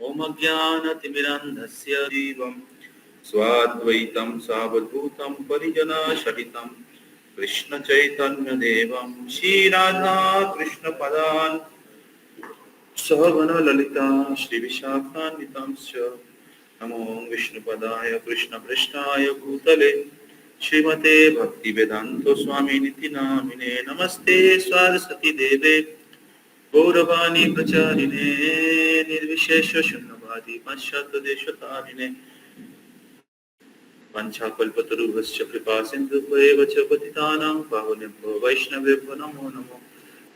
ओम अज्ञानतिमिरान्धस्य जीवं स्वाद्वैतं सावधूतं परिजनसहितं कृष्णचैतन्यदेवं श्रीराधा कृष्णपदान् सहगणललिता श्रीविशाखान्वितांश्च नमो विष्णुपदाय कृष्णपृष्ठाय भूतले श्रीमते भक्तिवेदान्त स्वामिनिति नामिने नमस्ते सरस्वती देवे गौरवाणी प्रचारिणे निर्विशेष शून्यवादी पाश्चात्यदेशतारिणे वंशाकल्पतरुभ्यश्च कृपा सिन्धुभ्येव च पतितानां पावनेभ्यो वैष्णवेभ्यो नमो नमो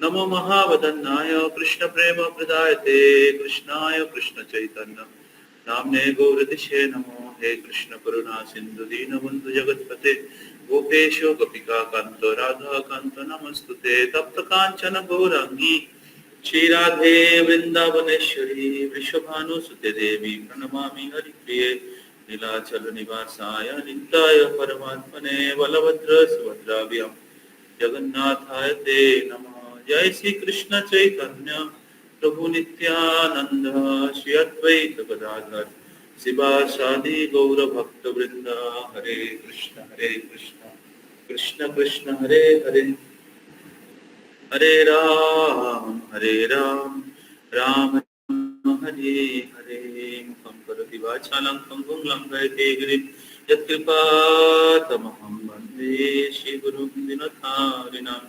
नमो महावदन्नाय कृष्णप्रेम प्रदायते कृष्णाय कृष्णचैतन्य नाम्ने गौरतिशे नमो हे कृष्ण करुणा सिन्धु दीनबन्धु जगत्पते गोपेशो गोपिका कान्त राधा कान्त नमस्तुते तप्त काञ्चन गौराङ्गी श्रीराधे वृन्दावनेश्वरी वृषभानुसुते देवी प्रणमामि हरिप्रिये नीलाचल निवासाय नित्याय परमात्मने बलभद्र सुभद्राभ्यां जगन्नाथाय ते नमः। जय श्री कृष्ण चैतन्य प्रभु नित्यानंद श्री अद्वैत गदाधर शिवासादि गौर भक्त वृंद हरे कृष्ण कृष्ण कृष्ण हरे हरे हरे राम राम हरे हरे मुखं करोति वाचालं पंगुं लङ्घयते गिरिं यत्कृपातमहं वन्दे श्रीगुरुं दिनतारिणां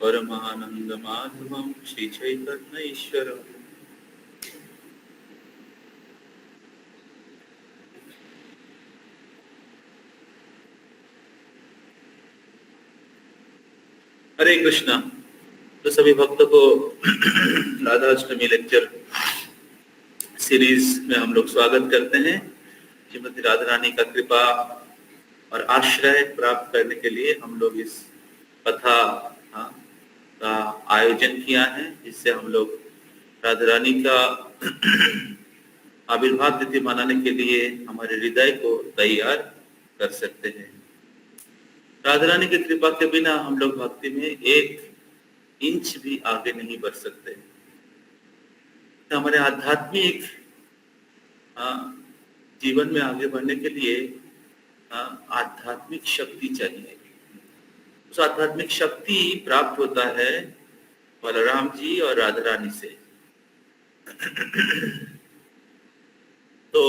परमानन्दमाधवं श्रीचैतन्यईश्वरम्। हरे कृष्णा। तो सभी भक्तों को राधा अष्टमी लेक्चर सीरीज में हम लोग स्वागत करते हैं। श्रीमती राधा रानी का कृपा और आश्रय प्राप्त करने के लिए हम लोग इस कथा का आयोजन किया है, जिससे हम लोग राधा रानी का आविर्भाव तिथि मनाने के लिए हमारे हृदय को तैयार कर सकते हैं। राधा रानी की कृपा के बिना हम लोग भक्ति में एक इंच भी आगे नहीं बढ़ सकते। तो हमारे आध्यात्मिक जीवन में आगे बढ़ने के लिए आध्यात्मिक शक्ति चाहिए। उस आध्यात्मिक शक्ति प्राप्त होता है बलराम जी और राधा रानी से। तो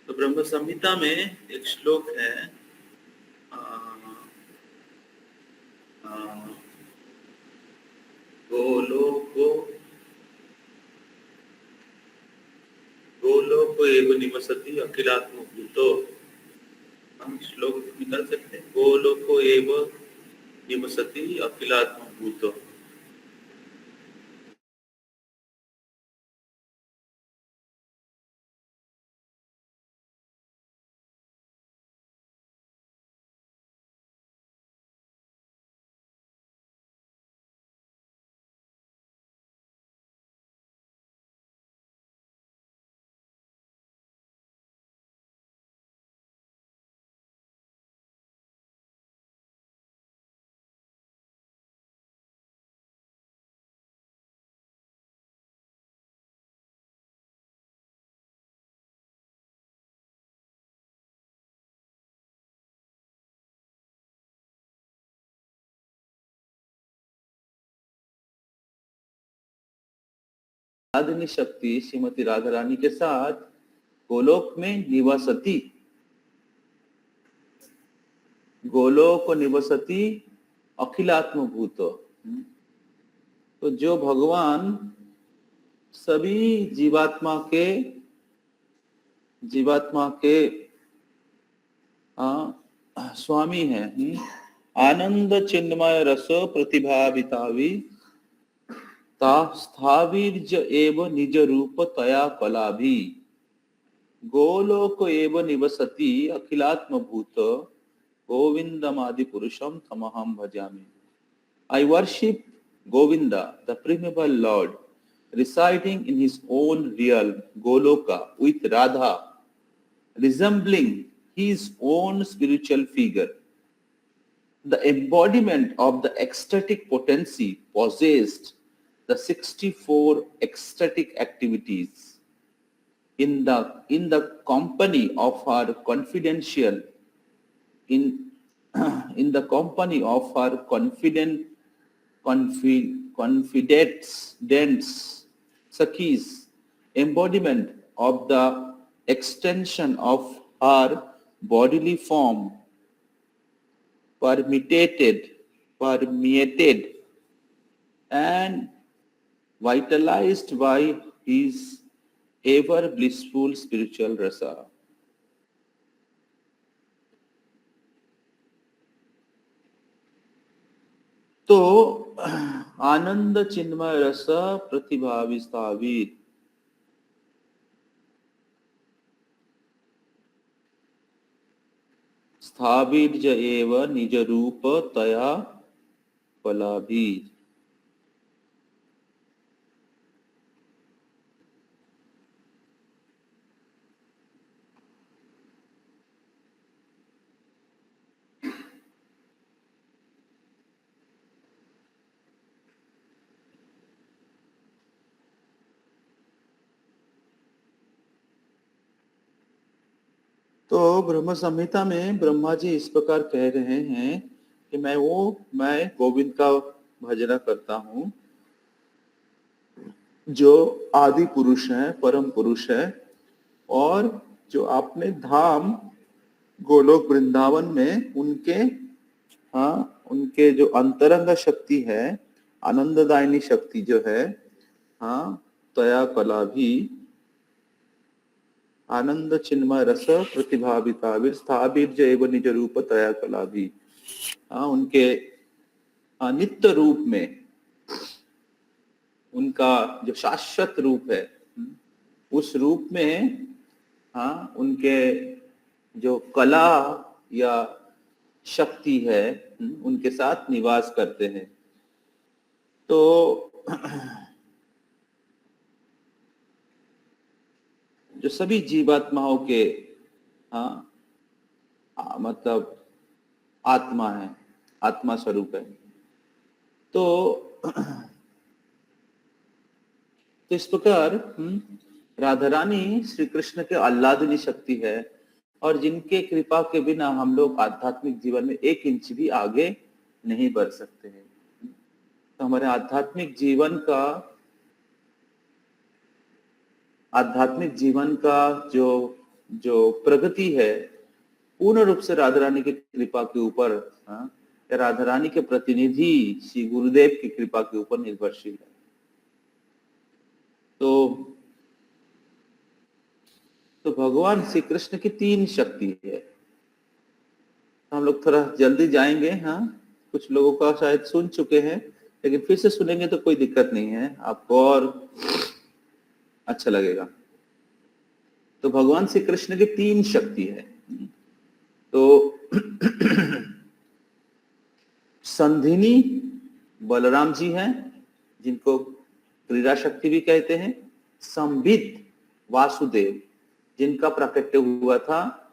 ब्रह्म संहिता में एक श्लोक है, गोलोको एव निवसति अखिलात्म भूतो। हम श्लोक निकाल सकते हैं, गोलोको एव निवसति अखिलात्म भूतो। आदिनी शक्ति श्रीमती राधा रानी के साथ गोलोक में निवासती, गोलोक निवसती अखिलात्म भूत। तो जो भगवान सभी जीवात्मा के स्वामी हैं, आनंद चिन्मय रस प्रतिभावितावी स्थावीर्ज एव निज रूप तया कलाभि गोलोक एव निवसति अखिलात्म भूत गोविंदमादि पुरुषम तमहम भजामि। I worship Govinda, the primeval Lord, residing in his own realm, Goloka, with Radha, resembling his own spiritual figure. the embodiment of the ecstatic potency possessed the 64 ecstatic activities in the company of her confidential in in the company of her confidants Sakis, embodiment of the extension of her bodily form permeated and vitalized by his ever blissful spiritual rasa. तो आनंद चिन्मय रस प्रतिभावि स्थावित, स्थावित ज एव निज रूप तया फलाभि। तो ब्रह्म संहिता में ब्रह्मा जी इस प्रकार कह रहे हैं कि मैं गोविंद का भजना करता हूँ जो आदि पुरुष है, परम पुरुष है, और जो आपने धाम गोलोक वृंदावन में उनके जो अंतरंग शक्ति है, आनंददायिनी शक्ति जो है, तया कला भी आनंद चिन्मय रस प्रतिभाविताविर स्थापित जैव निज रूप तया कला भी, उनके नित्य रूप में, उनका जो शाश्वत रूप है, उस रूप में उनके जो कला या शक्ति है उनके साथ निवास करते हैं। तो जो सभी जीवात्माओं के मतलब आत्मा है, आत्मा स्वरूप है। तो इस प्रकार राधा रानी श्री कृष्ण के आह्लादिनी शक्ति है, और जिनके कृपा के बिना हम लोग आध्यात्मिक जीवन में 1 इंच भी आगे नहीं बढ़ सकते हैं। तो हमारे आध्यात्मिक जीवन का जो प्रगति है पूर्ण रूप से राधा रानी की कृपा के ऊपर, या राधा रानी के प्रतिनिधि श्री गुरुदेव की कृपा के ऊपर निर्भरशील है। तो भगवान श्री कृष्ण की 3 शक्ति है। हम लोग थोड़ा जल्दी जाएंगे, कुछ लोगों का शायद सुन चुके हैं, लेकिन फिर से सुनेंगे तो कोई दिक्कत नहीं है, आपको और अच्छा लगेगा। तो भगवान श्री कृष्ण की 3 शक्ति है। तो संधिनी बलराम जी हैं, जिनको क्रीड़ा शक्ति भी कहते हैं। संबित वासुदेव, जिनका प्राकट्य हुआ था,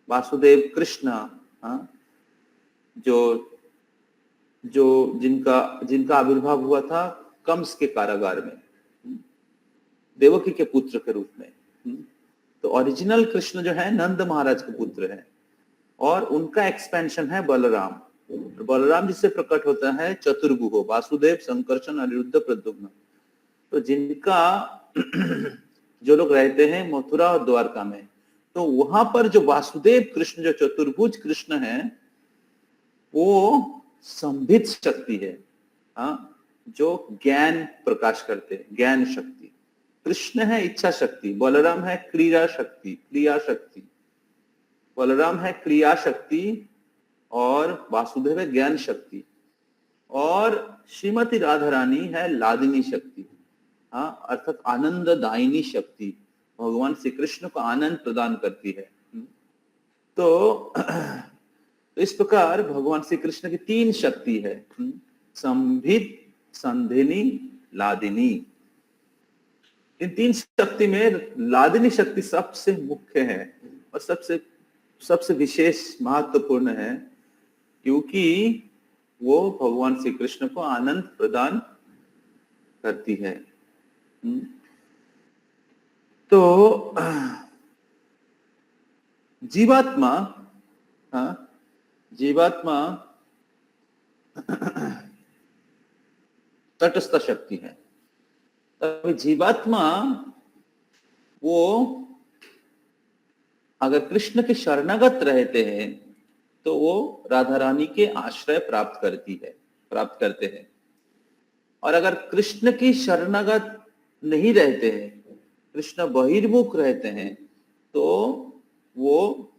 वासुदेव कृष्ण, जो जिनका आविर्भाव हुआ था कंस के कारागार में, देवकी के पुत्र के रूप में। तो ओरिजिनल कृष्ण जो है नंद महाराज के पुत्र है, और उनका एक्सपेंशन है बलराम। बलराम जिससे प्रकट होता है चतुर्भुज, वासुदेव, संकर्षण, अनिरुद्ध, प्रद्युम्न। तो जिनका जो लोग रहते हैं मथुरा और द्वारका में, तो वहां पर जो वासुदेव कृष्ण, जो चतुर्भुज कृष्ण है, वो संबित शक्ति है, जो ज्ञान प्रकाश करते हैं, ज्ञान शक्ति। कृष्ण है इच्छा शक्ति, बलराम है क्रिया शक्ति। बलराम है क्रिया शक्ति और वासुदेव है ज्ञान शक्ति, और श्रीमती राधा रानी है लादिनी शक्ति, अर्थात आनंददायिनी शक्ति। भगवान श्री कृष्ण को आनंद प्रदान करती है। तो इस प्रकार भगवान श्री कृष्ण की 3 शक्ति है, संभित, संधिनी, लादिनी। इन 3 शक्ति में लादिनी शक्ति सबसे मुख्य है और सबसे विशेष महत्वपूर्ण है, क्योंकि वो भगवान श्री कृष्ण को आनंद प्रदान करती है। तो जीवात्मा, जीवात्मा तटस्थ शक्ति है। तभी जीवात्मा वो अगर कृष्ण के शरणागत रहते हैं तो वो राधा रानी के आश्रय प्राप्त करते हैं। और अगर कृष्ण की शरणागत नहीं रहते हैं, कृष्ण बहिर्मुख रहते हैं, तो वो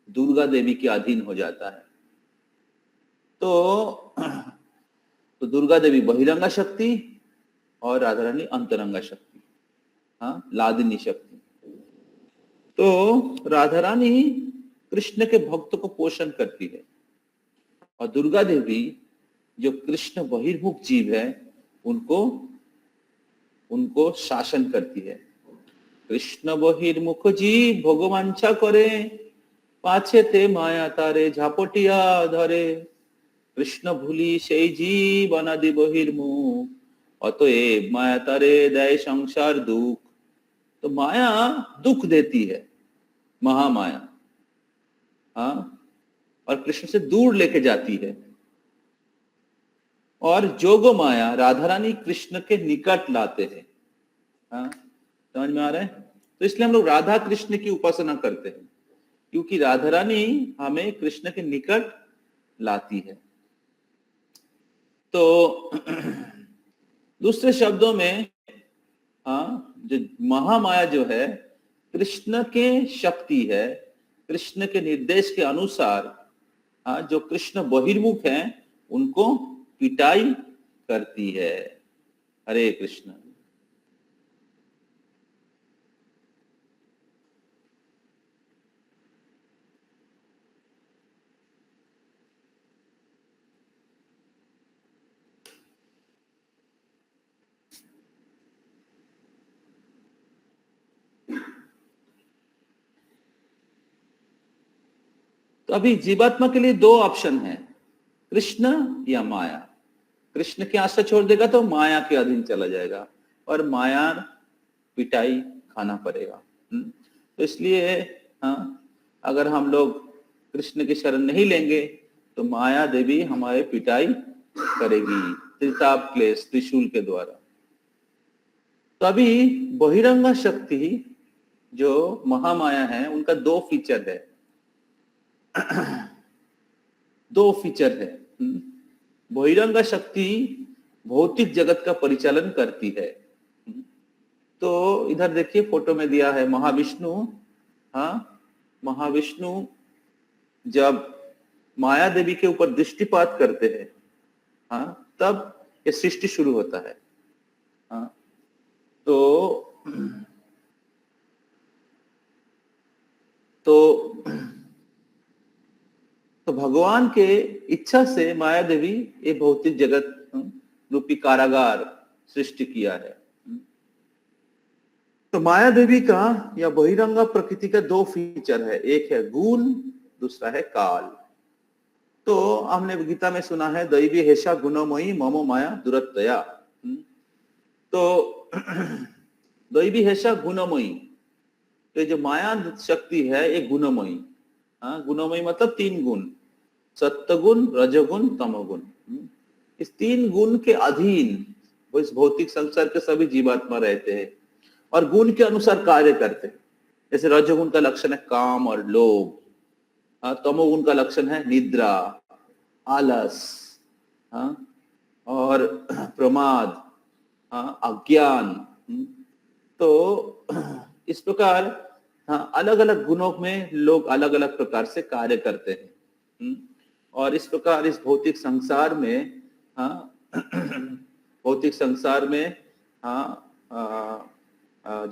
दुर्गा देवी के अधीन हो जाता है। तो दुर्गा देवी बहिरंगा शक्ति और राधा रानी अंतरंगा शक्ति, लादिनी शक्ति। तो राधा रानी कृष्ण के भक्त को पोषण करती है और दुर्गा देवी जो कृष्ण बहिर्मुख जीव है उनको शासन करती है। कृष्ण बहिर्मुख जीव भगवांछा करे, पाछे ते माया तारे झापटिया धरे। कृष्ण भूली से जीव अनादि बहिर्मुख, अतएव माया तारे दय संसार दुख। तो माया दुख देती है, महामाया, और कृष्ण से दूर लेके जाती है। और जोग माया राधा रानी कृष्ण के निकट लाते हैं। समझ में आ रहा है? तो इसलिए हम लोग राधा कृष्ण की उपासना करते हैं, क्योंकि राधा रानी हमें कृष्ण के निकट लाती है। तो दूसरे शब्दों में जो महामाया जो है कृष्ण के शक्ति है, कृष्ण के निर्देश के अनुसार जो कृष्ण बहिर्मुख हैं उनको पिटाई करती है। हरे कृष्ण। तो अभी जीवात्मा के लिए दो ऑप्शन है, कृष्ण या माया। कृष्ण की आशा छोड़ देगा तो माया के अधीन चला जाएगा और माया पिटाई खाना पड़ेगा। तो इसलिए अगर हम लोग कृष्ण की शरण नहीं लेंगे तो माया देवी हमारे पिटाई करेगी त्रिताप क्लेश त्रिशूल के द्वारा। तो अभी बहिरंगा शक्ति जो महामाया है उनका दो फीचर है। बहिरंगा शक्ति भौतिक जगत का परिचालन करती है। तो इधर देखिए फोटो में दिया है महाविष्णु। महाविष्णु जब माया देवी के ऊपर दृष्टिपात करते हैं तब ये सृष्टि शुरू होता है। तो भगवान के इच्छा से माया देवी ये भौतिक जगत रूपी कारागार सृष्टि किया है। तो माया देवी का या बहिरंगा प्रकृति का दो फीचर है, एक है गुण, दूसरा है काल। तो हमने गीता में सुना है दैवी हेषा गुणमयी ममो माया दुरत्तया। तो दैवी हेषा गुणमयी, तो जो माया शक्ति है ये गुणमयी। गुणमयी मतलब तीन गुण, सत्य गुण, रजोगुण, तमोगुण। इस तीन गुण के अधीन वो इस भौतिक संसार के सभी जीवात्मा रहते हैं और गुण के अनुसार कार्य करते हैं। जैसे रजोगुण का लक्षण है काम और लोभ, तमोगुण का लक्षण है निद्रा, आलस, और प्रमाद, अज्ञान। तो इस प्रकार अलग अलग गुणों में लोग अलग अलग प्रकार से कार्य करते हैं। और इस प्रकार इस भौतिक संसार में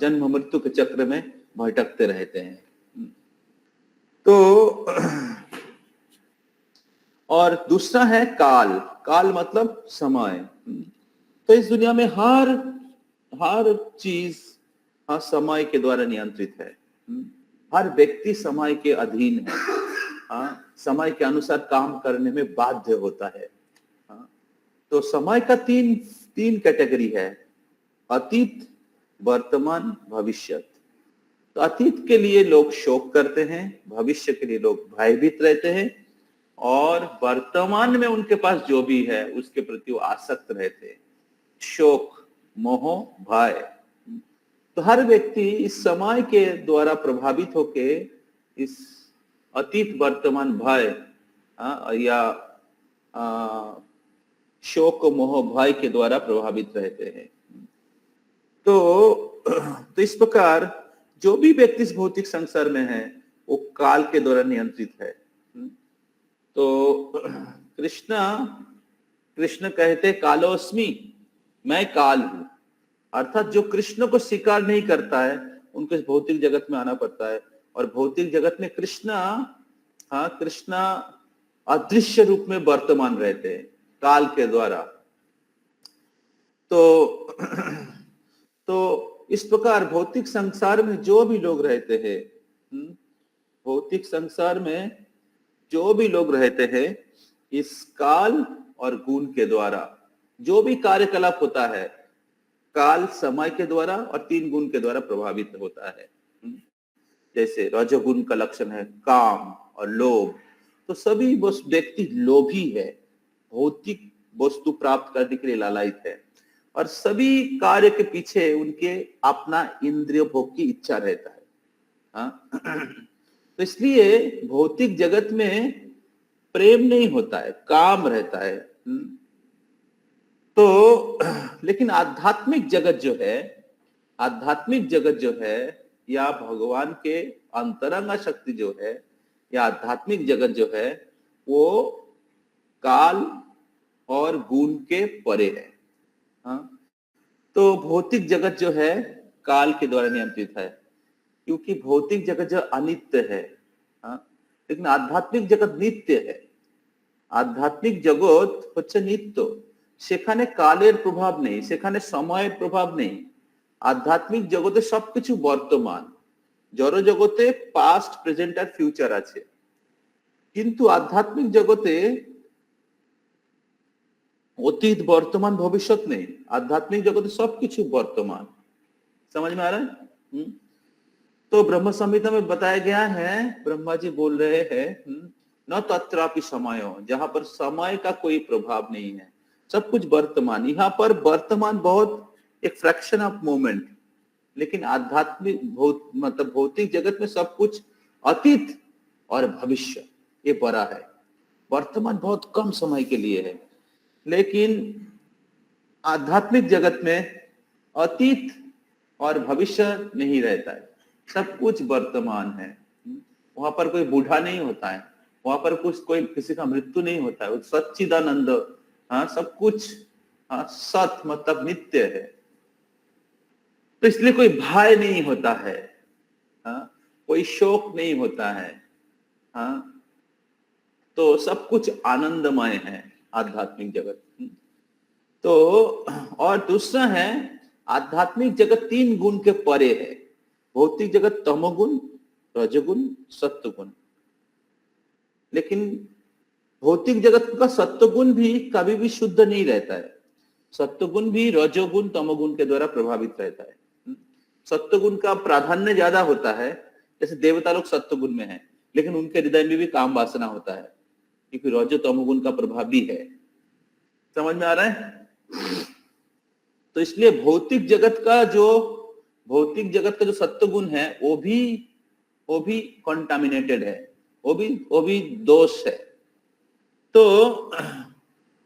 जन्म मृत्यु के चक्र में भटकते रहते हैं। तो और दूसरा है काल। काल मतलब समय। तो इस दुनिया में हर चीज समय के द्वारा नियंत्रित है। हर व्यक्ति समय के अधीन है। समय के अनुसार काम करने में बाध्य होता है। हाँ, तो समय का तीन कैटेगरी है, अतीत, वर्तमान, भविष्य। तो अतीत के लिए लोग शोक करते हैं, भविष्य के लिए लोग भयभीत रहते हैं, और वर्तमान में उनके पास जो भी है उसके प्रति वो आसक्त रहते हैं, शोक, मोह, भय। तो हर व्यक्ति इस समय के द्वारा प्रभावित होके इस अतीत, वर्तमान, भय या शोक, मोह, भय के द्वारा प्रभावित रहते हैं। तो इस प्रकार जो भी व्यक्ति इस भौतिक संसार में है वो काल के द्वारा नियंत्रित है। तो कृष्ण कहते कालोस्मि, मैं काल हूं। अर्थात जो कृष्ण को स्वीकार नहीं करता है उनको इस भौतिक जगत में आना पड़ता है, और भौतिक जगत में कृष्ण अदृश्य रूप में वर्तमान रहते हैं काल के द्वारा। तो इस प्रकार भौतिक संसार में जो भी लोग रहते हैं, भौतिक संसार में जो भी लोग रहते हैं, इस काल और गुण के द्वारा जो भी कार्यकलाप होता है, काल, समय के द्वारा और 3 गुण के द्वारा प्रभावित होता है। जैसे रजोगुण का लक्षण है काम और लोभ, तो सभी व्यक्ति लोभी है, भौतिक वस्तु प्राप्त करने के लिए लालायित है, और सभी कार्य के पीछे उनके अपना इंद्रिय भोग की इच्छा रहता है। तो इसलिए भौतिक जगत में प्रेम नहीं होता है, काम रहता है। तो लेकिन आध्यात्मिक जगत जो है या भगवान के अंतरंग शक्ति जो है या आध्यात्मिक जगत जो है वो काल और गुण के परे है। तो भौतिक जगत जो है काल के द्वारा नियंत्रित है, क्योंकि भौतिक जगत जो अनित्य है, लेकिन आध्यात्मिक जगत नित्य है। আধ্যাত্মিক জগৎ হচ্ছে নিত্য, সেখানে কালের প্রভাব নেই, সেখানে সময়ের প্রভাব নেই। আধ্যাত্মিক জগতে সবকিছু বর্তমান, জড় জগতে পাস্ট, প্রেজেন্ট আর ফিউচার আছে, কিন্তু আধ্যাত্মিক জগতে অতীত, বর্তমান, ভবিষ্যৎ নেই। आध्यात्मिक जगत सब कुछ वर्तमान। समझ में आ रहा है? तो ब्रह्म संहिता में बताया गया है, ब्रह्मा जी बोल रहे हैं, न तत्रापि समय, जहां पर समय का कोई प्रभाव नहीं है, सब कुछ वर्तमान। यहाँ पर वर्तमान बहुत एक फ्रैक्शन ऑफ मोमेंट, लेकिन आध्यात्मिक मतलब भौतिक जगत में सब कुछ अतीत और भविष्य ये बड़ा है। वर्तमान बहुत कम समय के लिए है, लेकिन आध्यात्मिक जगत में अतीत और भविष्य नहीं रहता है, सब कुछ वर्तमान है। वहां पर कोई बूढ़ा नहीं होता है, वहां पर कोई किसी का मृत्यु नहीं होता है, सच्चिदानंद, सब कुछ सत मतलब नित्य है। तो इसलिए कोई भय नहीं होता है, कोई शोक नहीं होता है, तो सब कुछ आनंदमय है आध्यात्मिक जगत। तो और दूसरा है आध्यात्मिक जगत 3 गुण के परे है। भौतिक जगत तमोगुण, रजोगुण, सत्वगुण, लेकिन भौतिक जगत का सत्वगुण भी कभी भी शुद्ध नहीं रहता है। सत्वगुण भी रजोगुण, तमोगुण के द्वारा प्रभावित रहता है। सत्वगुण का प्राधान्य ज्यादा होता है, जैसे देवता लोग सत्वगुण में है, लेकिन उनके हृदय में भी काम वासना होता है, क्योंकि रजो तमोगुण का प्रभाव भी है। समझ में आ रहा है? तो इसलिए भौतिक जगत का जो सत्वगुण है वो भी कंटामिनेटेड है, वो भी दोष है। तो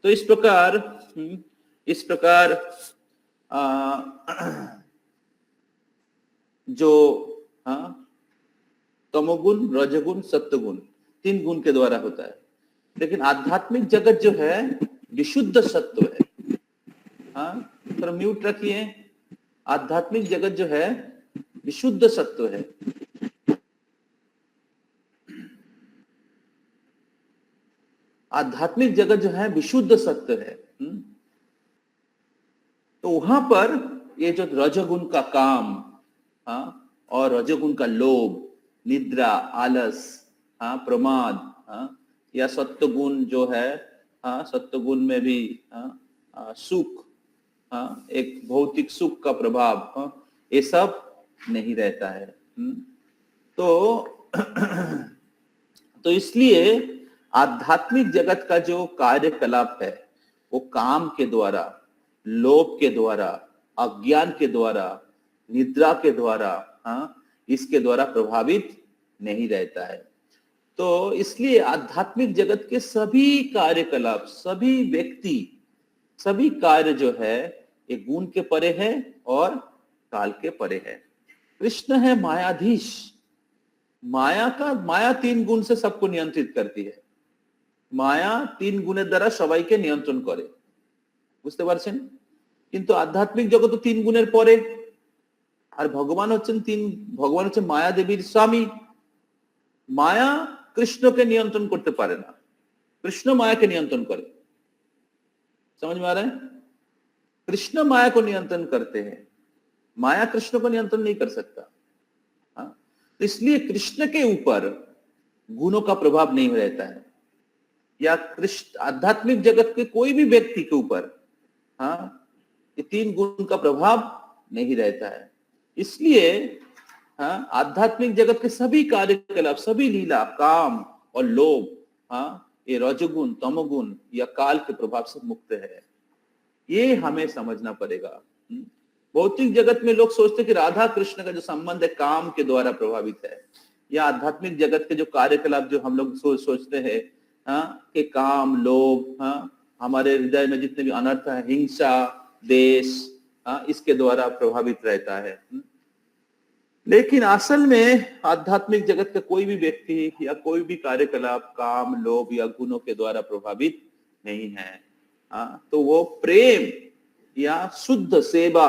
इस प्रकार जो तमोगुण, रजोगुण, सत्वगुण 3 गुण के द्वारा होता है, लेकिन आध्यात्मिक जगत जो है विशुद्ध सत्व है। थोड़ा म्यूट रखिए। आध्यात्मिक जगत जो है विशुद्ध सत्व है। आध्यात्मिक जगत जो है विशुद्ध सत्य है। तो वहां पर ये जो रजोगुण का काम और रजोगुण का लोभ, निद्रा, आलस, प्रमाद, या सत्व गुण जो है, सत्व गुण में भी सुख, एक भौतिक सुख का प्रभाव, ये सब नहीं रहता है। तो तो इसलिए आध्यात्मिक जगत का जो कार्यकलाप है वो काम के द्वारा, लोभ के द्वारा, अज्ञान के द्वारा, निद्रा के द्वारा, इसके द्वारा प्रभावित नहीं रहता है। तो इसलिए आध्यात्मिक जगत के सभी कार्यकलाप, सभी व्यक्ति, सभी कार्य जो है ये गुण के परे है और काल के परे है। कृष्ण है मायाधीश। माया 3 गुण से सबको नियंत्रित करती है। माया 3 गुणের দ্বারা সবাইকে নিয়ন্ত্রণ করে, বুঝতে পারছেন? কিন্তু আধ্যাত্মিক জগৎ তো 3 গুণের পরে, আর ভগবান হচ্ছেন মায়া দেবীর স্বামী। মায়া কৃষ্ণকে নিয়ন্ত্রণ করতে পারে না, कृष्ण माया के नियंत्रण करे। समझ में आ रहा है? कृष्ण माया को नियंत्रण करते हैं, माया कृष्ण को नियंत्रण नहीं कर सकता। तो इसलिए कृष्ण के ऊपर गुणों का प्रभाव नहीं रहता है, या कृष्ण आध्यात्मिक जगत के कोई भी व्यक्ति के ऊपर ये 3 गुण का प्रभाव नहीं रहता है। इसलिए आध्यात्मिक जगत के सभी कार्यकलाप, सभी लीला, काम और लोभ, ये रजोगुण, तमोगुण या काल के प्रभाव से मुक्त है। ये हमें समझना पड़ेगा। भौतिक जगत में लोग सोचते कि राधा कृष्ण का जो संबंध है काम के द्वारा प्रभावित है, या आध्यात्मिक जगत के जो कार्यकलाप जो हम लोग सोचते हैं कि काम, लोभ, हमारे हृदय में जितने भी अनर्थ है, हिंसा, देश, इसके द्वारा प्रभावित रहता है। लेकिन असल में आध्यात्मिक जगत का कोई भी व्यक्ति या कोई भी कार्यकलाप काम, लोभ या गुणों के द्वारा प्रभावित नहीं है। तो वो प्रेम या शुद्ध सेवा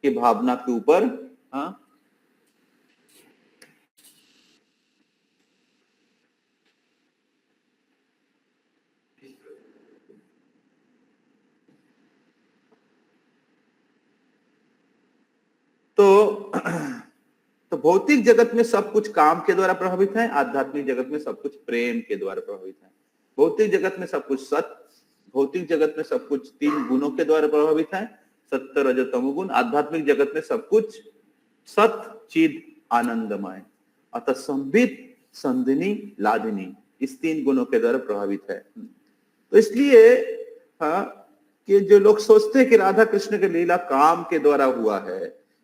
की भावना के ऊपर तो भौतिक जगत में सब कुछ काम के द्वारा प्रभावित है, आध्यात्मिक जगत में सब कुछ प्रेम के द्वारा प्रभावित है। भौतिक जगत में सब कुछ भौतिक जगत में सब कुछ 3 गुणों के द्वारा प्रभावित है, सत्य, रजो, तमोगुण। आध्यात्मिक जगत में सब कुछ सत, चिद, आनंदमय, अतः संबित, संधिनी, लादिनी, इस 3 गुणों के द्वारा प्रभावित है। तो इसलिए कि जो लोग सोचते हैं कि राधा कृष्ण की लीला काम के द्वारा हुआ है,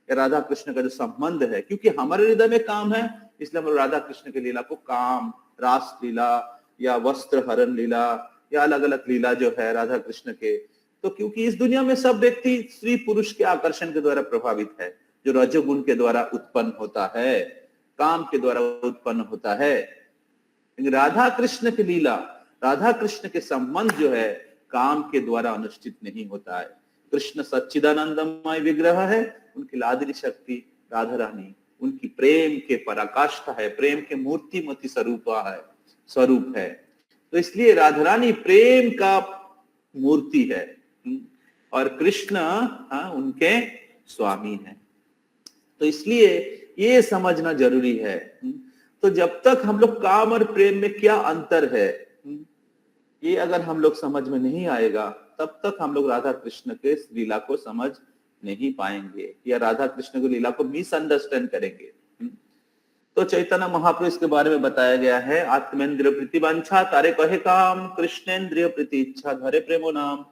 राधा कृष्ण का जो संबंध है, क्योंकि हमारे हृदय में काम है, इसलिए हम राधा कृष्ण की लीला को काम, रास लीला या वस्त्र हरण लीला या अलग अलग लीला जो है राधा कृष्ण के, तो क्योंकि इस दुनिया में सब व्यक्ति स्त्री पुरुष के आकर्षण के द्वारा प्रभावित है, जो रजोगुण के द्वारा उत्पन्न होता है, काम के द्वारा उत्पन्न होता है। राधा कृष्ण की लीला, राधा कृष्ण के संबंध जो है काम के द्वारा अनुष्ठित नहीं होता है। कृष्ण सच्चिदानंदमय विग्रह है, उनकी लादिनी शक्ति राधा रानी उनकी प्रेम के पराकाष्ठा है, प्रेम के मूर्तिमती स्वरूप है। तो इसलिए राधा रानी प्रेम का मूर्ति है और कृष्ण उनके स्वामी है। तो इसलिए ये समझना जरूरी है। तो जब तक हम लोग काम और प्रेम में क्या अंतर है, ये अगर हम लोग समझ में नहीं आएगा, तब तक हम लोग राधा कृष्ण के लीला को समझ नहीं पाएंगे या राधा कृष्ण की लीला को मिसअंडरस्टैंड करेंगे। तो चैतन्य महाप्रभु इसके बारे में बताया गया है, आत्मेंद्रिय प्रीतिवांछा तारे कहे काम, कृष्णेंद्रिय प्रीति इच्छा धरे प्रेमो नाम।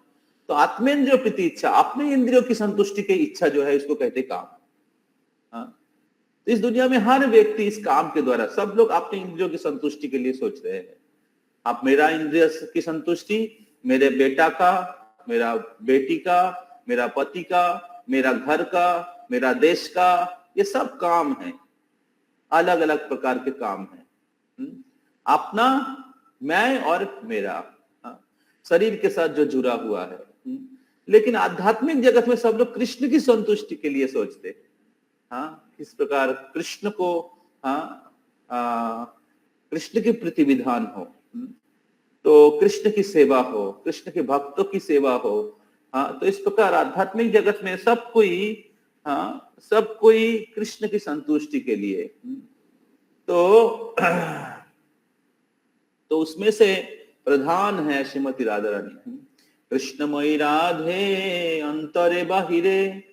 तो आत्मेंद्रिय प्रीति इच्छा, अपने इंद्रियों की संतुष्टि की इच्छा जो है इसको कहते काम। तो इस दुनिया में हर व्यक्ति इस काम के द्वारा, सब लोग अपने इंद्रियों की संतुष्टि के लिए सोच रहे हैं। आप मेरा इंद्रिय की संतुष्टि, मेरे बेटा का, मेरा बेटी का, मेरा पति का, मेरा घर का, मेरा देश का, ये सब काम है, अलग अलग प्रकार के काम हैं। अपना, मैं और मेरा, शरीर के साथ जो जुड़ा हुआ है। लेकिन आध्यात्मिक जगत में सब लोग कृष्ण की संतुष्टि के लिए सोचते हैं। किस प्रकार कृष्ण को कृष्ण की प्रतिविधान हो, तो कृष्ण की सेवा हो, कृष्ण के भक्तों की सेवा हो। तो इस प्रकार आध्यात्मिक जगत में सब कोई कृष्ण की संतुष्टि के लिए। तो तो उसमें से प्रधान है श्रीमती राधा रानी। कृष्णमयी राधे अंतरे बाहिरे,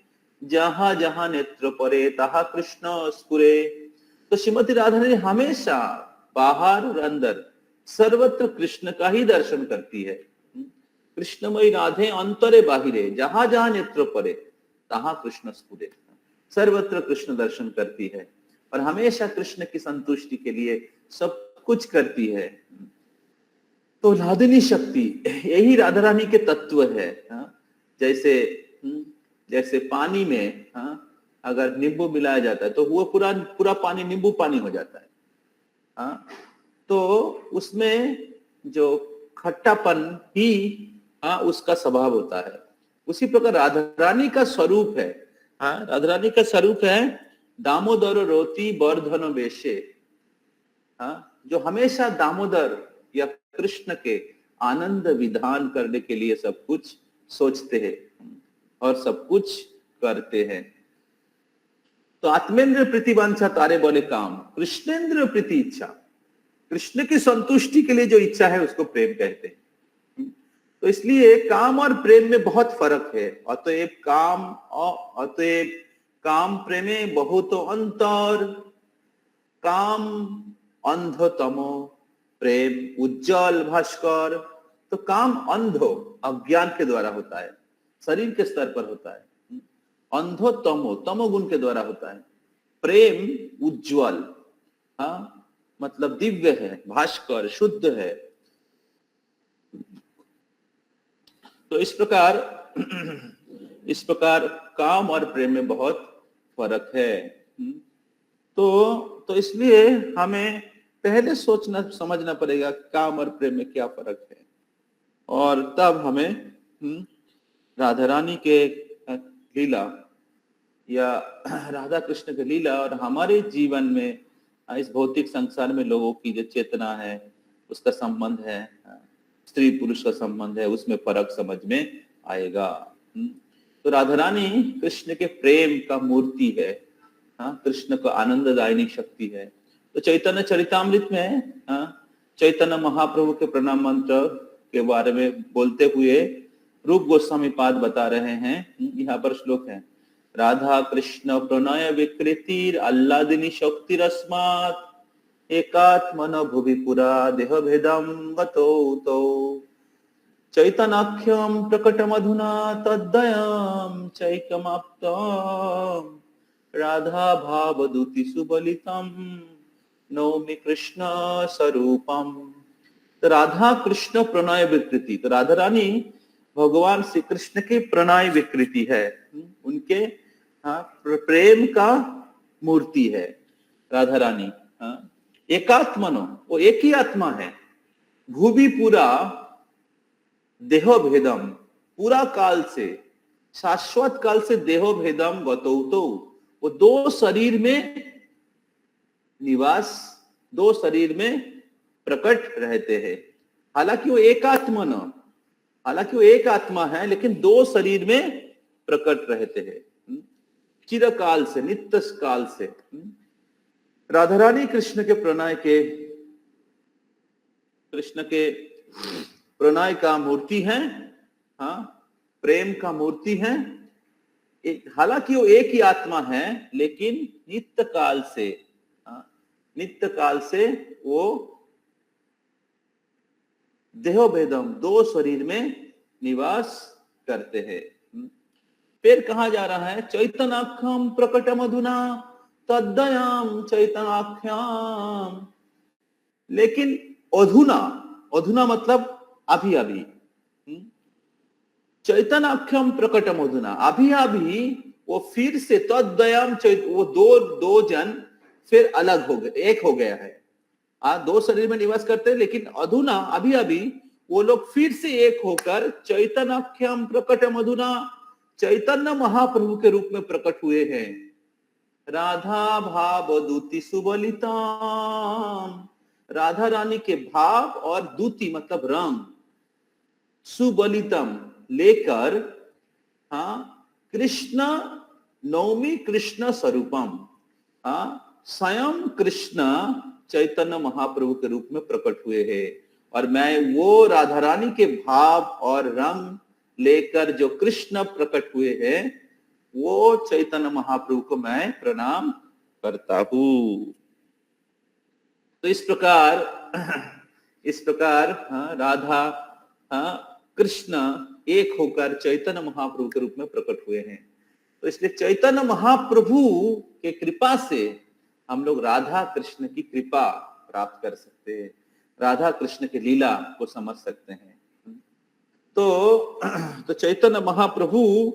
जहां जहां नेत्र परे तहा कृष्ण स्फुरे। तो श्रीमती राधा रानी हमेशा बाहर और अंदर सर्वत्र कृष्ण का ही दर्शन करती है। कृष्णमयी राधे अंतरे बाहिरे, जहां जहां नेत्र परे तहां कृष्ण स्फुरे। सर्वत्र कृष्ण दर्शन करती है और हमेशा कृष्ण की संतुष्टि के लिए सब कुछ करती है। तो लादिनी शक्ति यही राधा रानी के तत्व है। जैसे जैसे पानी में अगर नींबू मिलाया जाता है तो वो पूरा पूरा पानी नींबू पानी हो जाता है। तो उसमें जो खट्टापन ही उसका स्वभाव होता है। उसी प्रकार राधा रानी का स्वरूप है। राधा रानी का स्वरूप है दामोदर रोती बरधन वेशे। जो हमेशा दामोदर या कृष्ण के आनंद विधान करने के लिए सब कुछ सोचते हैं और सब कुछ करते हैं। तो आत्मेंद्र प्रीतिवांछा तारे बोले काम, कृष्णेंद्र प्रीति इच्छा। कृष्ण की संतुष्टि के लिए जो इच्छा है उसको प्रेम कहते हैं। तो इसलिए काम और प्रेम में बहुत फर्क है। अतएव काम प्रेमे बहुत अंतर, काम अंधतमो प्रेम उज्जवल भास्कर। तो काम अंधो अज्ञान के द्वारा होता है, शरीर के स्तर पर होता है। अंधो तमो तमोगुण के द्वारा होता है। प्रेम उज्जवल, मतलब दिव्य है, भास्कर शुद्ध है। तो इस प्रकार काम और प्रेम में बहुत फर्क है। तो इसलिए हमें पहले सोचना समझना पड़ेगा काम और प्रेम में क्या फर्क है, और तब हमें राधा रानी के लीला या राधा कृष्ण की लीला और हमारे जीवन में इस भौतिक संसार में लोगों की जो चेतना है उसका संबंध है, स्त्री पुरुष का संबंध है, उसमें फर्क समझ में आएगा। तो राधा रानी कृष्ण के प्रेम का मूर्ति है। कृष्ण को आनंददायिनी शक्ति है। तो चैतन्य चरितामृत में चैतन्य महाप्रभु के प्रणाम मंत्र के बारे में बोलते हुए रूप गोस्वामी पाद बता रहे हैं। यहाँ पर श्लोक है, राधा कृष्ण प्रणय विकृतिर आह्लादिनी शक्तिरस्मात् एकात्मन भुवि पुरा देह भेदम गतो तो चैतनाख्यम प्रकटमधुना तद्दयं चैकमाप्तम् राधा भावदूति सुबलितम नौमि कृष्ण स्वरूपम। तो राधा कृष्ण प्रणय विकृति, तो राधा रानी भगवान श्री कृष्ण की प्रणय विकृति है, उनके प्रेम का मूर्ति है राधा रानी। एकात्मनो, वो एक ही आत्मा है। भूवि पूरा देहो भेदम, पूरा काल से शाश्वत काल से देहो भेदम गतौ तो, वो दो शरीर में निवास, दो शरीर में प्रकट रहते हैं। हालांकि वो एक आत्मा न, हालांकि वो एक आत्मा है लेकिन दो शरीर में प्रकट रहते हैं चिरकाल से, नित्य काल से। राधा रानी कृष्ण के प्रणय का मूर्ति है, प्रेम का मूर्ति है। हालांकि वो एक ही आत्मा है लेकिन नित्य काल से वो देहो भेदम, दो शरीर में निवास करते हैं। फिर कहा जा रहा है, चैतनाख्यम प्रकट मधुना तद्दयाम चैतनाख्याम। लेकिन अधुना मतलब अभी अभी, चैतनाख्यम प्रकट मधुना, अभी वो फिर से तद्दयाम, वो दो जन फिर अलग हो गए, एक हो गया है। दो शरीर में निवास करते हैं लेकिन अधुना अभी वो लोग फिर से एक होकर चैतनाख्यम प्रकट मधुना, चैतन्य महाप्रभु के रूप में प्रकट हुए हैं। राधा भाव दूती सुबलितम, राधा रानी के भाव और दूती मतलब रंग, सुबलितम लेकर कृष्ण नौमी कृष्ण स्वरूपम, स्वयं कृष्ण चैतन्य महाप्रभु के रूप में प्रकट हुए हैं। और मैं वो राधा रानी के भाव और रंग लेकर जो कृष्ण प्रकट हुए हैं, वो चैतन्य महाप्रभु को मैं प्रणाम करता हूं। तो इस प्रकार राधा कृष्ण एक होकर चैतन्य महाप्रभु के रूप में प्रकट हुए हैं। तो इसलिए चैतन्य महाप्रभु के कृपा से हम लोग राधा कृष्ण की कृपा प्राप्त कर सकते हैं, राधा कृष्ण की लीला को समझ सकते हैं। तो चैतन्य महाप्रभु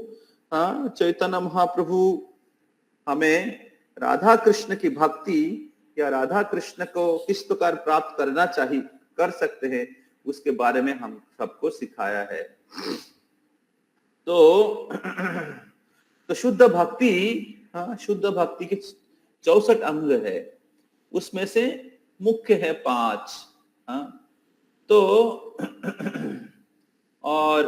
हमें राधा कृष्ण की भक्ति या राधा कृष्ण को किस प्रकार प्राप्त करना चाहिए, कर सकते हैं, उसके बारे में हम सबको सिखाया है। तो शुद्ध भक्ति के 64 अंग है, उसमें से मुख्य है 5। तो और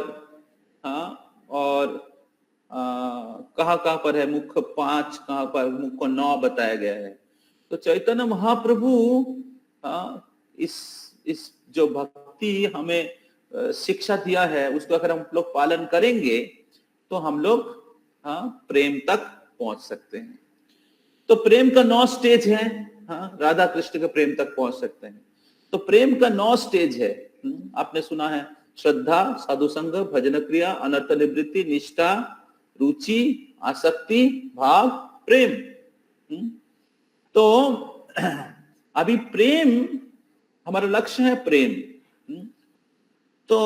कहाँ पर है मुख्य 5, कहाँ पर मुख्य 9 बताया गया है। तो चैतन्य महाप्रभु इस जो भक्ति हमें शिक्षा दिया है, उसको अगर हम लोग पालन करेंगे तो हम लोग प्रेम तक पहुंच सकते हैं। तो प्रेम का 9 स्टेज है। राधा कृष्ण के प्रेम तक पहुंच सकते हैं। तो प्रेम का 9 स्टेज है। आपने सुना है, श्रद्धा, साधु संग, भजन क्रिया, अनर्थ निवृत्ति, निष्ठा, रुचि, आसक्ति, भाव, प्रेम। तो अभी प्रेम, हमारा लक्ष्य है प्रेम। तो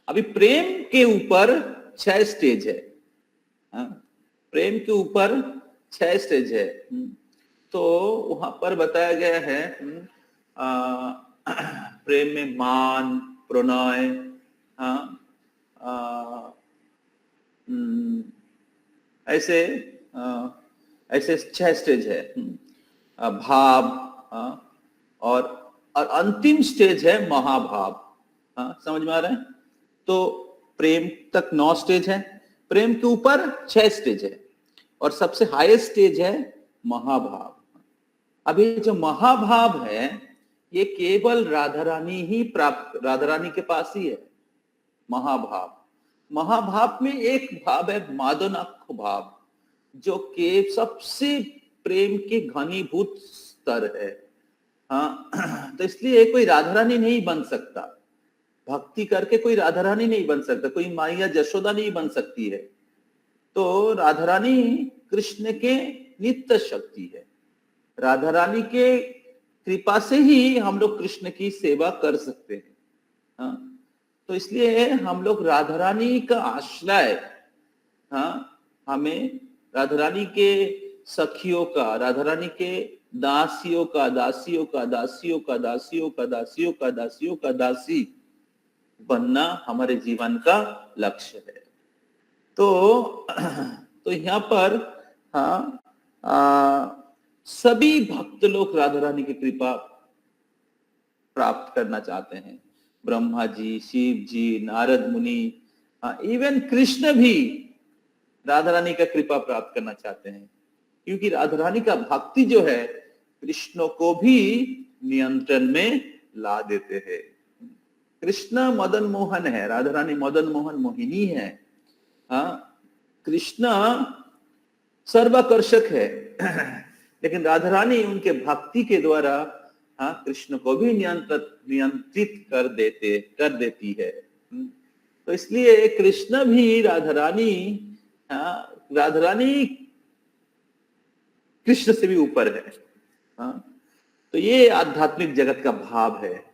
अभी प्रेम के ऊपर 6 स्टेज है। प्रेम के ऊपर 6 स्टेज है। तो वहां पर बताया गया है प्रेम में मान, प्रणय, ऐसे 6 स्टेज है। भाव, और अंतिम स्टेज है महाभाव। समझ में आ रहा है? तो प्रेम तक 9 स्टेज है, प्रेम के ऊपर 6 स्टेज है, और सबसे हाईएस्ट स्टेज है महाभाव। अभी जो महाभाव है, ये केवल राधा रानी के पास ही है। महाभाव में एक भाव है मादनाक्ष भाव, जो के सबसे प्रेम के घनीभूत स्तर है। तो इसलिए कोई राधा रानी नहीं बन सकता, भक्ति करके कोई राधा रानी नहीं बन सकता, कोई माया जशोदा नहीं बन सकती है। तो राधा रानी कृष्ण के नित्य शक्ति है। राधा रानी के कृपा से ही हम लोग कृष्ण की सेवा कर सकते हैं। तो इसलिए हम लोग राधा रानी का आश्रय, हमें राधा रानी के सखियों का, राधा रानी के दासियों का दासी बनना हमारे जीवन का लक्ष्य है। तो यहाँ पर सभी भक्त लोग राधा रानी की कृपा प्राप्त करना चाहते हैं। ब्रह्मा जी, शिव जी, नारद मुनि, इवन कृष्ण भी राधा रानी का कृपा प्राप्त करना चाहते हैं, क्योंकि राधा रानी का भक्ति जो है कृष्ण को भी नियंत्रण में ला देते हैं। कृष्ण मदन मोहन है, राधा रानी मदन मोहन मोहिनी है। कृष्ण सर्वाकर्षक है, लेकिन राधा रानी उनके भक्ति के द्वारा कृष्ण को भी नियंत्रित कर देती है। तो इसलिए कृष्ण भी राधा रानी कृष्ण से भी ऊपर है। तो ये आध्यात्मिक जगत का भाव है।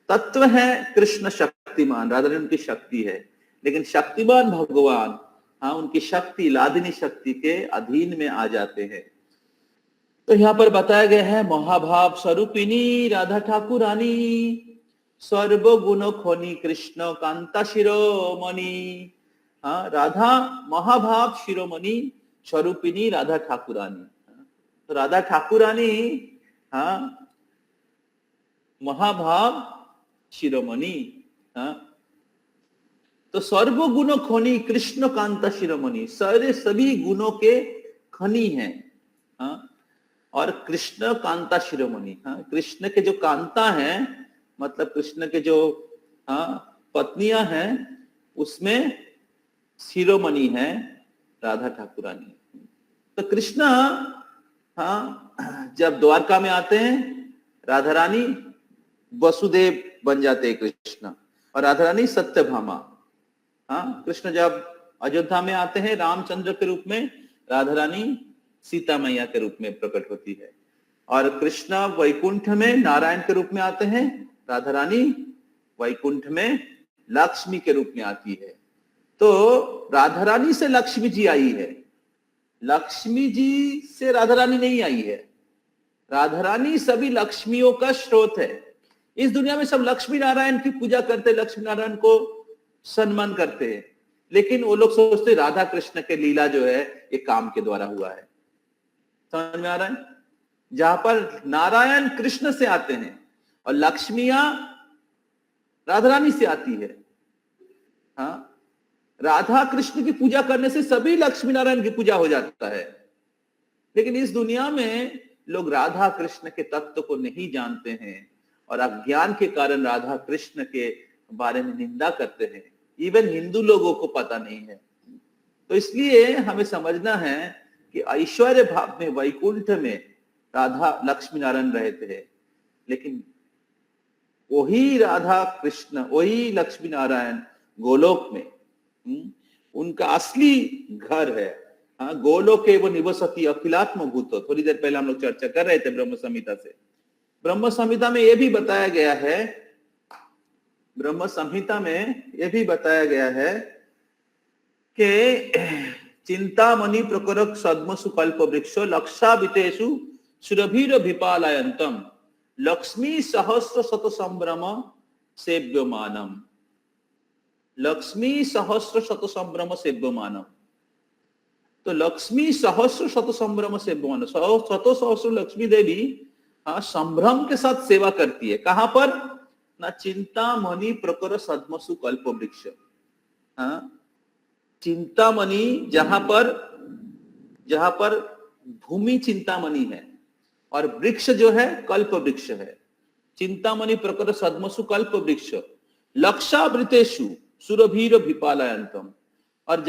तत्व है कृष्ण शक्तिमान, राधा रानी उनकी शक्ति है, लेकिन शक्तिमान भगवान उनकी शक्ति, लादिनी शक्ति के अधीन में आ जाते हैं। तो यहाँ पर बताया गया है, महाभाव स्वरूपिणी राधा ठाकुरानी, सर्वगुण खोनी कृष्ण कांता शिरोमणि। राधा महाभाव शिरोमणि स्वरूपिणी राधा ठाकुरानी। तो राधा ठाकुरानी महाभाव शिरोमणि। तो सर्वगुण खोनी कृष्ण कांता शिरोमणि, सारे सभी गुणों के खनी हैं। और कृष्ण कांता शिरोमणि, हाँ, कृष्ण के जो कांता हैं, मतलब कृष्ण के जो पत्नियां हैं, उसमें शिरोमणि है राधा ठाकुरानी। तो कृष्ण जब द्वारका में आते हैं, राधा रानी वसुदेव बन जाते हैं कृष्ण, और राधा रानी सत्यभामा। कृष्ण जब अयोध्या में आते हैं रामचंद्र के रूप में, राधा रानी सीता मैया के रूप में प्रकट होती है। और कृष्ण वैकुंठ में नारायण के रूप में आते हैं, राधा रानी वैकुंठ में लक्ष्मी के रूप में आती है। तो राधा रानी से लक्ष्मी जी आई है, लक्ष्मी जी से राधा रानी नहीं आई है। राधा रानी सभी लक्ष्मियों का स्रोत है। इस दुनिया में सब लक्ष्मी नारायण की पूजा करते, लक्ष्मी नारायण को सम्मान करते हैं, लेकिन वो लोग सोचते राधा कृष्ण के लीला जो है ये काम के द्वारा हुआ है। समझ में आ रहा है? जहां पर नारायण कृष्ण से आते हैं और लक्ष्मियां राधा रानी से आती है। राधा कृष्ण की पूजा करने से सभी लक्ष्मी नारायण की पूजा हो जाता है। लेकिन इस दुनिया में लोग राधा कृष्ण के तत्व को नहीं जानते हैं और अज्ञान के कारण राधा कृष्ण के बारे में निंदा करते हैं। इवन हिंदू लोगों को पता नहीं है। तो इसलिए हमें समझना है कि ऐश्वर्य भाव में वैकुंठ में राधा लक्ष्मी नारायण रहते हैं, लेकिन वही राधा कृष्ण, वही लक्ष्मी नारायण गोलोक में उनका असली घर है। गोलोक वो निवसति अखिलात्म भूतो। थोड़ी देर पहले हम लोग चर्चा कर रहे थे ब्रह्म संहिता से। ब्रह्म संहिता में यह भी बताया गया है, ब्रह्म संहिता में यह भी बताया गया है कि चिंतामणि प्रकरक सद्मसु कल्प वृक्षो लक्षावितेषु सुरभीर विपालयन्तम लक्ष्मी सहस्र शत संभ्रम सेव्यमानम। लक्ष्मी सहस्र शत संभ्रम सेव्यमानम। तो लक्ष्मी सहस्र शत संभ्रम सेव्यमानम, शतो सहस्र लक्ष्मी देवी संभ्रम के साथ सेवा करती है। कहां पर? ना चिंतामणि प्रकर सद्मसु कल्प वृक्ष। चिंतामणि जहां पर भूमि चिंतामणि है और वृक्ष जो है कल्प वृक्ष है। चिंतामणि प्रकर सद्मसु कल्प वृक्ष लक्षावृतेषु सुरभीर विपालयन्तम। और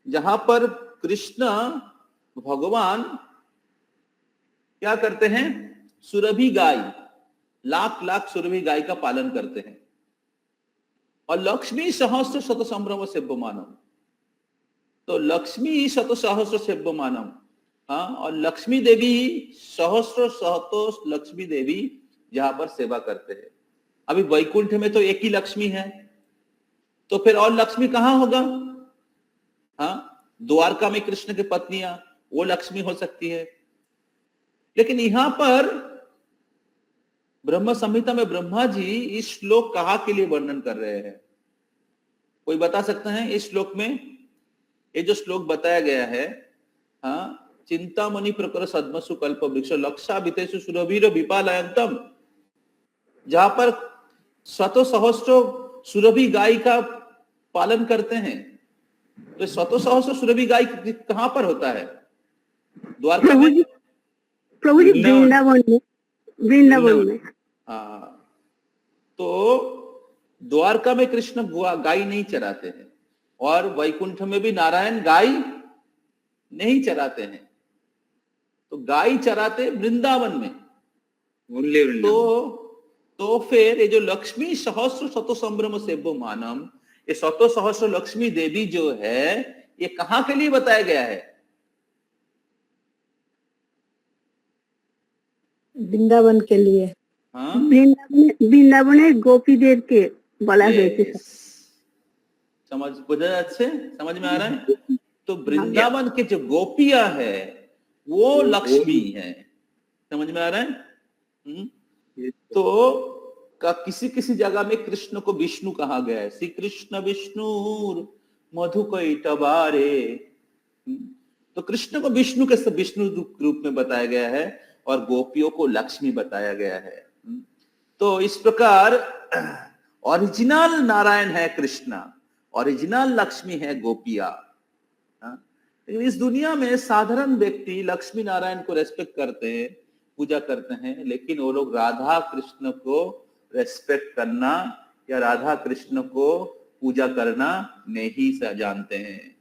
जहां पर कृष्ण भगवान क्या करते हैं? सुरभि गाय, लाख सुरभि गाय का पालन करते हैं। और लक्ष्मी सहस्र शत संभ्रम सेव्यमानम। तो लक्ष्मी शत सहस्र सेव्यमानम, और लक्ष्मी देवी सहस्र शतो लक्ष्मी देवी जहां पर सेवा करते हैं। अभी वैकुंठ में तो एक ही लक्ष्मी है, तो फिर और लक्ष्मी कहां होगा? द्वारका में कृष्ण की पत्नियां, वो लक्ष्मी हो सकती है। लेकिन यहां पर ब्रह्म संहिता में ब्रह्मा जी इस श्लोक कहा के लिए वर्णन कर रहे हैं? कोई बता सकता है? इस श्लोक में ये जो श्लोक बताया गया है, चिंतामणि प्रकर सद्मसु कल्प वृक्ष लक्षावितेषु सुरभीर विपालयन्तम, जहां पर शतो सहस्रो सुरभि गाय का पालन करते हैं। तो शतो सहस्र सुरभि गाय कहां पर होता है? द्वारका में? प्रभु जी वृंदावन में। तो द्वारका में कृष्ण गाय नहीं चराते हैं और वैकुंठ में भी नारायण गाय नहीं चराते हैं। तो गाय चराते वृंदावन में। तो फिर ये जो लक्ष्मी सहस्र शतो संभ्रम सेव्यमानम, ये शतो सहस्र लक्ष्मी देवी जो है ये कहां के लिए बताया गया है? वृंदावन के लिए। वृंदावन गोपीदेव के बोला है। समझ अच्छे समझ में आ रहा है? तो वृंदावन के जो गोपियां है वो लक्ष्मी है। समझ में आ रहा है? तो किसी जगह में कृष्ण को विष्णु कहा गया है। श्री कृष्ण विष्णु मधुकैटबारे। तो कृष्ण को विष्णु के विष्णु रूप में बताया गया है और गोपियों को लक्ष्मी बताया गया है। तो इस प्रकार ओरिजिनल नारायण है कृष्णा, ओरिजिनल लक्ष्मी है गोपिया। लेकिन इस दुनिया में साधारण व्यक्ति लक्ष्मी नारायण को रेस्पेक्ट करते हैं, पूजा करते हैं, लेकिन वो लोग राधा कृष्ण को रेस्पेक्ट करना या राधा कृष्ण को पूजा करना नहीं जानते हैं।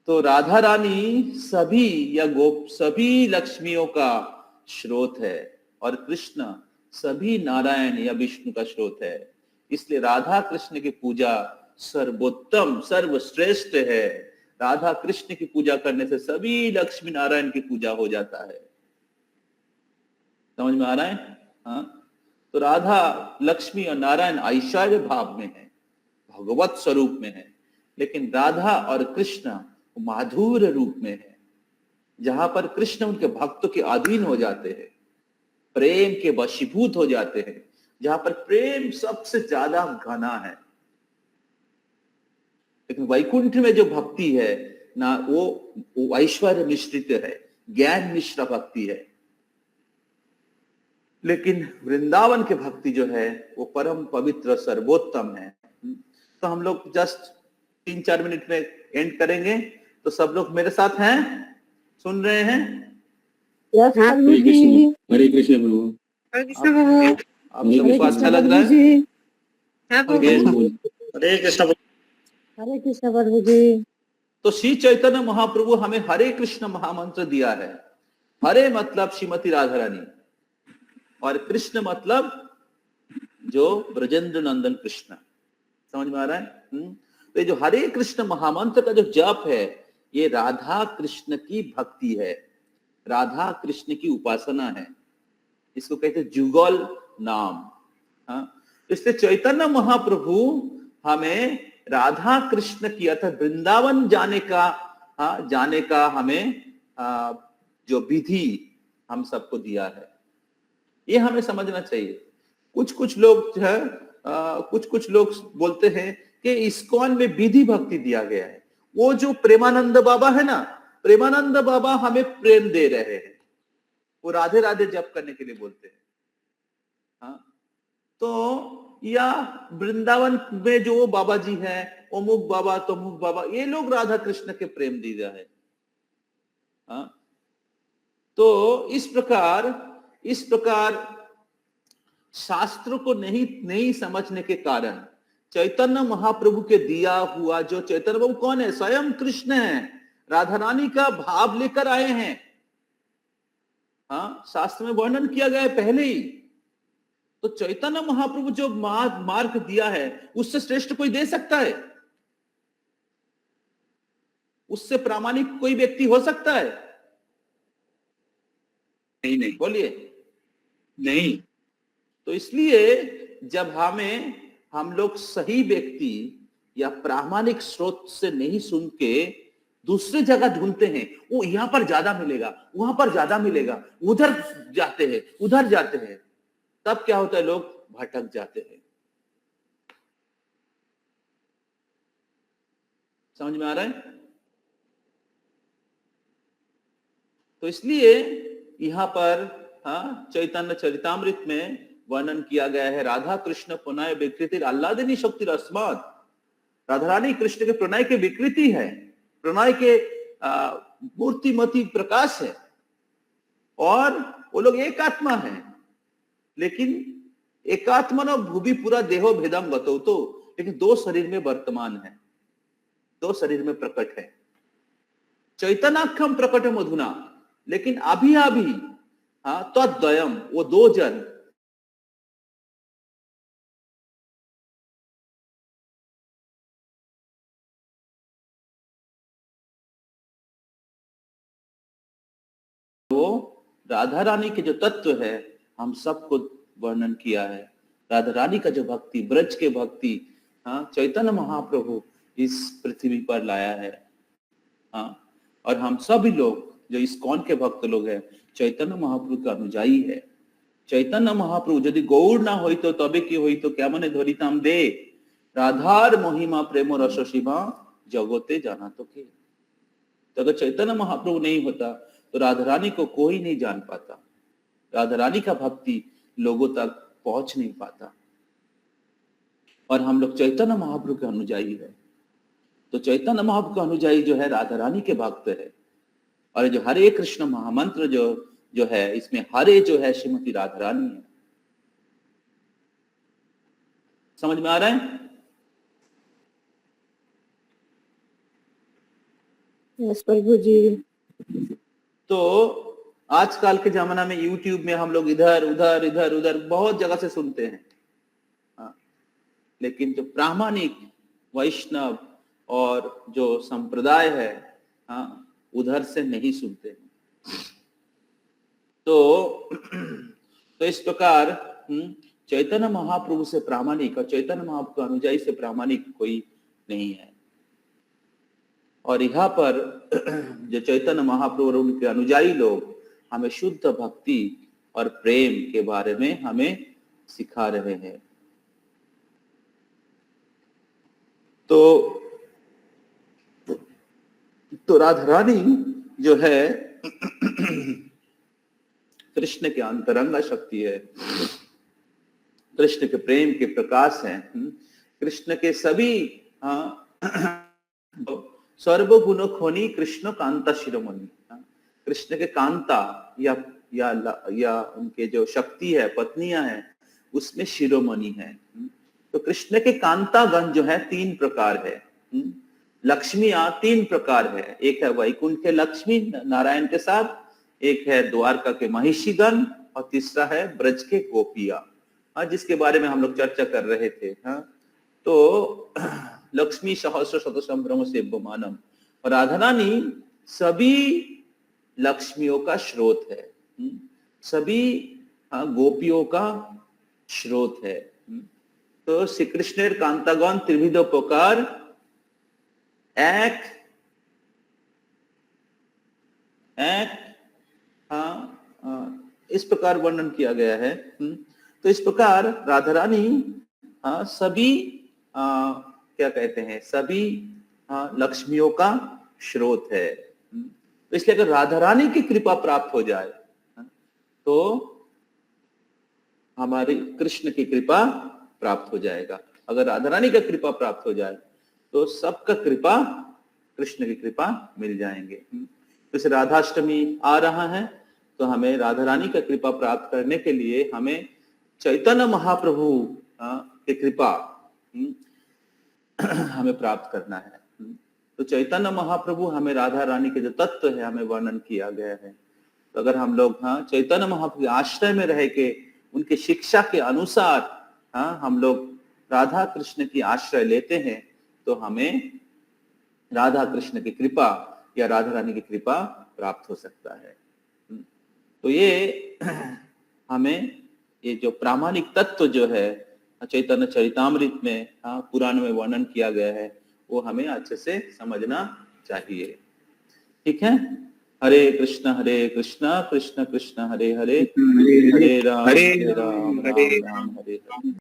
तो राधा रानी सभी या गोप सभी लक्ष्मियों का स्रोत है और कृष्ण सभी नारायण या विष्णु का स्रोत है। इसलिए राधा कृष्ण की पूजा सर्वोत्तम सर्वश्रेष्ठ है। राधा कृष्ण की पूजा करने से सभी लक्ष्मी नारायण की पूजा हो जाता है। समझ में आ रहा है? हाँ, तो राधा लक्ष्मी और नारायण ऐश्वर्य भाव में है, भगवत स्वरूप में है, लेकिन राधा और कृष्ण माधुर्य रूप में है, जहां पर कृष्ण उनके भक्तों के अधीन हो जाते हैं, प्रेम के वशीभूत हो जाते हैं, जहां पर प्रेम सबसे ज्यादा घना है। लेकिन वैकुंठ में जो भक्ति है ना, वो ऐश्वर्य मिश्रित है, ज्ञान मिश्र भक्ति है। लेकिन वृंदावन के भक्ति जो है वो परम पवित्र सर्वोत्तम है। तो हम लोग जस्ट 3-4 मिनट में एंड करेंगे। तो सब लोग मेरे साथ हैं, सुन रहे हैं? यस प्रभु जी। हरे कृष्ण प्रभु। हरे कृष्ण प्रभु। आप सबको अच्छा लग रहा है? हरे कृष्ण हरे कृष्ण प्रभु जी। तो श्री चैतन्य महाप्रभु हमें हरे कृष्ण महामंत्र दिया है। हरे मतलब श्रीमती राधा रानी और कृष्ण मतलब जो ब्रजेंद्र नंदन कृष्ण। समझ में आ रहा है? तो ये जो हरे कृष्ण महामंत्र का जो जप है, ये राधा कृष्ण की भक्ति है, राधा कृष्ण की उपासना है। इसको कहते हैं जुगल नाम। हाँ, इसलिए चैतन्य महाप्रभु हमें राधा कृष्ण की अर्थात वृंदावन जाने का हमें जो विधि हम सबको दिया है, ये हमें समझना चाहिए। कुछ लोग जो है कुछ लोग बोलते हैं कि इस्कॉन में विधि भक्ति दिया गया है। वो जो प्रेमानंद बाबा है ना, प्रेमानंद बाबा हमें प्रेम दे रहे हैं, वो राधे राधे जप करने के लिए बोलते हैं। हाँ, तो या वृंदावन में जो बाबा जी हैं, अमुक बाबा तमुक बाबा, ये लोग राधा कृष्ण के प्रेम दी रहे हैं। हाँ, तो इस प्रकार शास्त्र को नहीं समझने के कारण चैतन्य महाप्रभु के दिया हुआ, जो चैतन्य बाबू कौन है? स्वयं कृष्ण है, राधा रानी का भाव लेकर आए हैं। हाँ, शास्त्र में वर्णन किया गया है पहले ही। तो चैतन्य महाप्रभु जो मार्ग दिया है, उससे श्रेष्ठ कोई दे सकता है? उससे प्रामाणिक कोई व्यक्ति हो सकता है? नहीं बोलिए। नहीं। तो इसलिए जब हम लोग सही व्यक्ति या प्रामाणिक स्रोत से नहीं सुन के दूसरे जगह ढूंढते हैं, वो यहां पर ज्यादा मिलेगा, वहां पर ज्यादा मिलेगा, उधर जाते हैं, तब क्या होता है? लोग भटक जाते हैं। समझ में आ रहा है? तो इसलिए यहां पर चैतन्य चरितामृत में वर्णन किया गया है, राधा कृष्ण प्रणय विकृति आह्लादिनी शक्ति रस्मात। राधा रानी कृष्ण के प्रणय की विकृति है, प्रणय के मूर्तिमती प्रकाश है, और वो लोग एक आत्मा है। लेकिन एकात्मा न भूवि पूरा देहो भेदम बतो, तो लेकिन दो शरीर में वर्तमान है, दो शरीर में प्रकट है। चैतनाख्यम प्रकट मधुना, लेकिन अभी तद्वयम, वो दो जन वो राधा रानी के जो तत्व है, हम सबको वर्णन किया है। राधा रानी का जो भक्ति, ब्रज के भक्ति, चैतन्य महाप्रभु इस पृथ्वी पर लाया है। और हम सभी लोग जो इस्कॉन के भक्त लोग हैं, चैतन्य महाप्रभु का अनुयायी है। चैतन्य महाप्रभु यदि गौर ना होई तो तबे की होई तो क्या मने धरिताम दे, राधार महिमा प्रेम रस शिवा जगते जाना तो के। तो अगर चैतन्य महाप्रभु नहीं होता तो राधा रानी को कोई नहीं जान पाता, राधा रानी का भक्ति लोगों तक पहुंच नहीं पाता। और हम लोग चैतन्य महाप्रभु के अनुयायी है। तो चैतन्य महाप्रभु का अनुयायी जो है राधा रानी के भक्त है। और जो हरे कृष्ण महामंत्र जो है, इसमें हरे जो है श्रीमती राधा रानी है। समझ में आ रहा है? यस प्रभु जी। तो आजकल के जमाना में यूट्यूब में हम लोग इधर उधर बहुत जगह से सुनते हैं, हाँ। लेकिन जो प्रामाणिक वैष्णव और जो संप्रदाय है, हाँ, उधर से नहीं सुनते हैं। तो इस प्रकार चैतन्य महाप्रभु से प्रामाणिक और चैतन्य महाप्रभु का अनुयायी से प्रामाणिक कोई नहीं है। और यहाँ पर जो चैतन्य महाप्रभु और उनके अनुयायी लोग हमें शुद्ध भक्ति और प्रेम के बारे में हमें सिखा रहे हैं। तो राधा रानी जो है कृष्ण के अंतरंगा शक्ति है, कृष्ण के प्रेम के प्रकाश है, कृष्ण के सभी सर्वगुण खोनी कृष्ण कांता शिरोमणि। कृष्ण के कांता या उनके जो शक्ति है, पत्नियां हैं, उसमें शिरोमणि है। तो कृष्ण के कांता गण जो है 3 प्रकार है। लक्ष्मियां 3 प्रकार है। एक है वैकुंठ के लक्ष्मी नारायण के साथ, एक है द्वारका के महिषी गण, और तीसरा है ब्रज के गोपिया, जिसके बारे में हम लोग चर्चा कर रहे थे। तो लक्ष्मी सहस्र शतसम ब्रह्म सेव्यमानम, और राधा रानी सभी लक्ष्मियों का स्रोत है, सभी गोपियों का स्रोत है। तो श्री कृष्णेर कांतागण त्रिविध प्रकार एक इस प्रकार वर्णन किया गया है। तो इस प्रकार राधा रानी सभी क्या कहते हैं, सभी लक्ष्मियों का स्रोत है। तो इसलिए अगर राधा रानी की कृपा प्राप्त हो जाए तो हमारी कृष्ण की कृपा प्राप्त हो जाएगा। अगर राधा रानी का कृपा प्राप्त हो जाए तो सबका कृपा, कृष्ण की कृपा मिल जाएंगे। तो इसे राधाष्टमी आ रहा है, तो हमें राधा रानी का कृपा प्राप्त करने के लिए हमें चैतन्य महाप्रभु की कृपा हमें प्राप्त करना है। तो चैतन्य महाप्रभु हमें राधा रानी के जो तत्व है हमें वर्णन किया गया है। तो अगर हम लोग चैतन्य महाप्रभु के आश्रय में रह के उनके शिक्षा के अनुसार हम लोग राधा कृष्ण की आश्रय लेते हैं तो हमें राधा कृष्ण की कृपा या राधा रानी की कृपा प्राप्त हो सकता है। तो ये हमें ये जो प्रामाणिक तत्व जो है चैतन्य चरितामृत में पुराण में वर्णन किया गया है वो हमें अच्छे से समझना चाहिए। ठीक है। हरे कृष्ण कृष्ण कृष्ण हरे हरे, हरे राम राम राम हरे हरे।